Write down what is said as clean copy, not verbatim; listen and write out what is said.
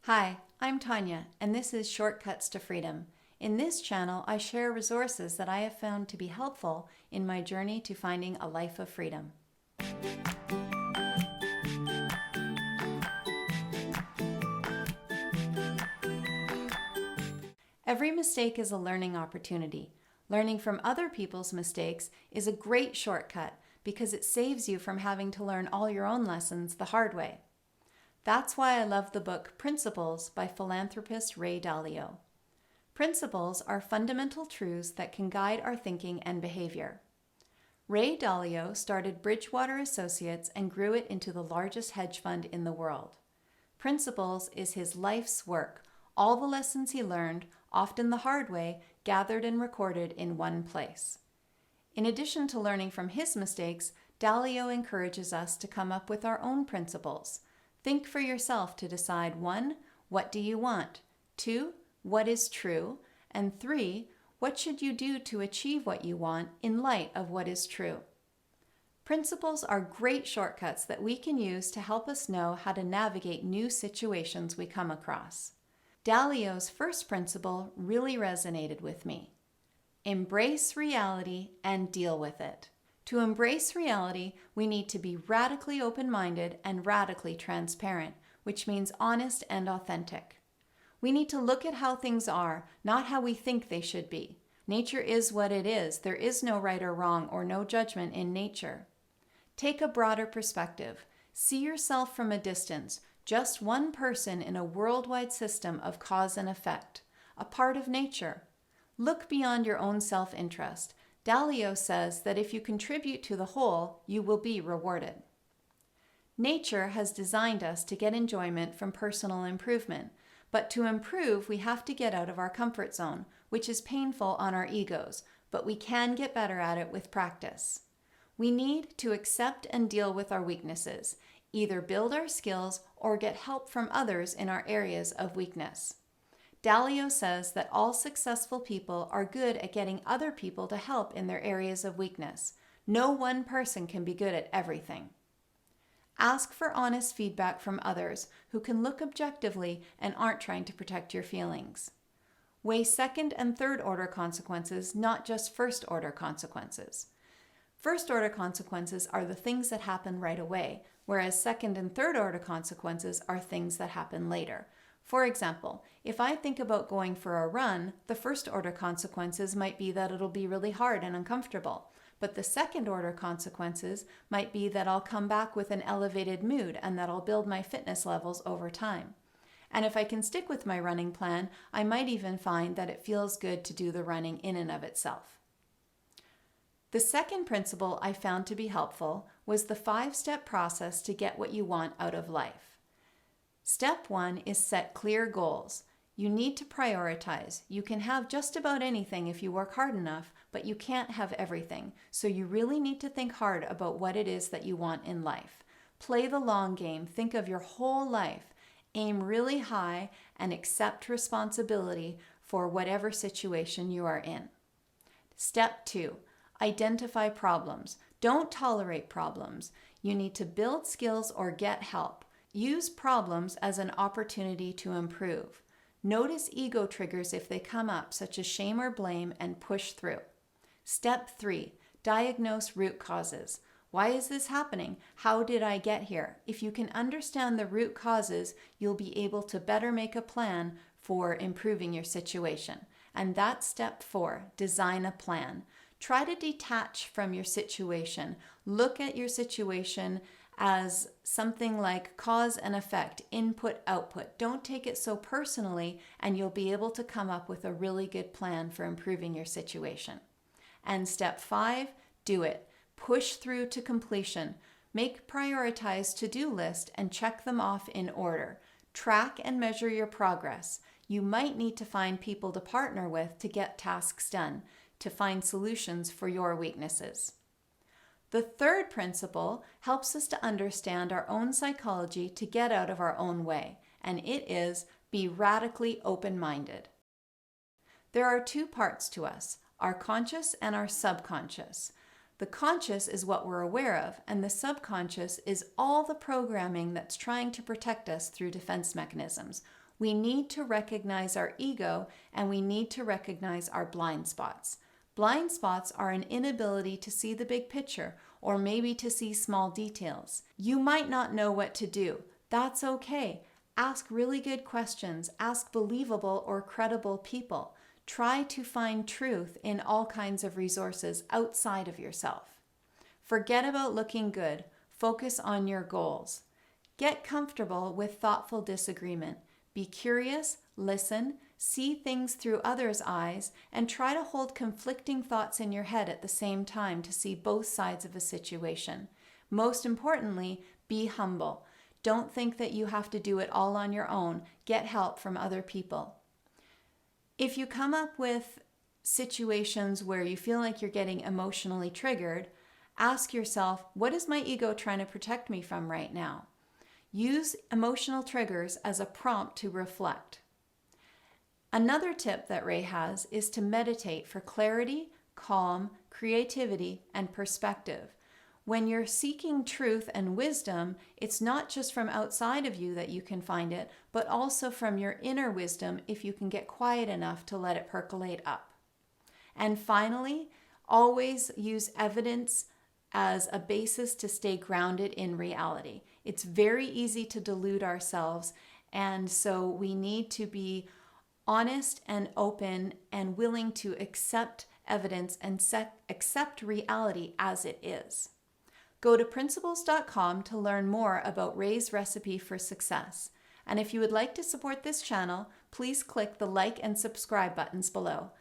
Hi, I'm Tanya, and this is Shortcuts to Freedom. In this channel, I share resources that I have found to be helpful in my journey to finding a life of freedom. Every mistake is a learning opportunity. Learning from other people's mistakes is a great shortcut because it saves you from having to learn all your own lessons the hard way. That's why I love the book Principles by philanthropist Ray Dalio. Principles are fundamental truths that can guide our thinking and behavior. Ray Dalio started Bridgewater Associates and grew it into the largest hedge fund in the world. Principles is his life's work, all the lessons he learned, often the hard way, gathered and recorded in one place. In addition to learning from his mistakes, Dalio encourages us to come up with our own principles. Think for yourself to decide 1. What do you want? 2. What is true? And 3. What should you do to achieve what you want in light of what is true? Principles are great shortcuts that we can use to help us know how to navigate new situations we come across. Dalio's first principle really resonated with me. Embrace reality and deal with it. To embrace reality, we need to be radically open-minded and radically transparent, which means honest and authentic. We need to look at how things are, not how we think they should be. Nature is what it is. There is no right or wrong or no judgment in nature. Take a broader perspective. See yourself from a distance, just one person in a worldwide system of cause and effect, a part of nature. Look beyond your own self-interest. Dalio says that if you contribute to the whole, you will be rewarded. Nature has designed us to get enjoyment from personal improvement, but to improve, we have to get out of our comfort zone, which is painful on our egos, but we can get better at it with practice. We need to accept and deal with our weaknesses, either build our skills or get help from others in our areas of weakness. Dalio says that all successful people are good at getting other people to help in their areas of weakness. No one person can be good at everything. Ask for honest feedback from others who can look objectively and aren't trying to protect your feelings. Weigh second and third order consequences, not just first order consequences. First order consequences are the things that happen right away, whereas second and third order consequences are things that happen later. For example, if I think about going for a run, the first order consequences might be that it'll be really hard and uncomfortable. But the second order consequences might be that I'll come back with an elevated mood and that I'll build my fitness levels over time. And if I can stick with my running plan, I might even find that it feels good to do the running in and of itself. The second principle I found to be helpful was the 5-step process to get what you want out of life. Step 1 is set clear goals. You need to prioritize. You can have just about anything if you work hard enough, but you can't have everything. So you really need to think hard about what it is that you want in life. Play the long game. Think of your whole life. Aim really high and accept responsibility for whatever situation you are in. Step 2, identify problems. Don't tolerate problems. You need to build skills or get help. Use problems as an opportunity to improve. Notice ego triggers if they come up, such as shame or blame, and push through. Step 3, diagnose root causes. Why is this happening? How did I get here? If you can understand the root causes, you'll be able to better make a plan for improving your situation. And that's step 4, design a plan. Try to detach from your situation. Look at your situation as something like cause and effect, input, output. Don't take it so personally, and you'll be able to come up with a really good plan for improving your situation. And step 5, do it. Push through to completion. Make prioritized to-do list and check them off in order. Track and measure your progress. You might need to find people to partner with to get tasks done, to find solutions for your weaknesses. The third principle helps us to understand our own psychology to get out of our own way, and it is be radically open-minded. There are 2 parts to us, our conscious and our subconscious. The conscious is what we're aware of, and the subconscious is all the programming that's trying to protect us through defense mechanisms. We need to recognize our ego, and we need to recognize our blind spots. Blind spots are an inability to see the big picture, or maybe to see small details. You might not know what to do. That's okay. Ask really good questions. Ask believable or credible people. Try to find truth in all kinds of resources outside of yourself. Forget about looking good. Focus on your goals. Get comfortable with thoughtful disagreement. Be curious, listen, see things through others' eyes, and try to hold conflicting thoughts in your head at the same time to see both sides of a situation. Most importantly, be humble. Don't think that you have to do it all on your own. Get help from other people. If you come up with situations where you feel like you're getting emotionally triggered, ask yourself, what is my ego trying to protect me from right now? Use emotional triggers as a prompt to reflect. Another tip that Ray has is to meditate for clarity, calm, creativity, and perspective. When you're seeking truth and wisdom, it's not just from outside of you that you can find it, but also from your inner wisdom if you can get quiet enough to let it percolate up. And finally, always use evidence as a basis to stay grounded in reality. It's very easy to delude ourselves, and so we need to be honest and open and willing to accept evidence and accept reality as it is. Go to principles.com to learn more about Ray's recipe for success. And if you would like to support this channel, please click the like and subscribe buttons below.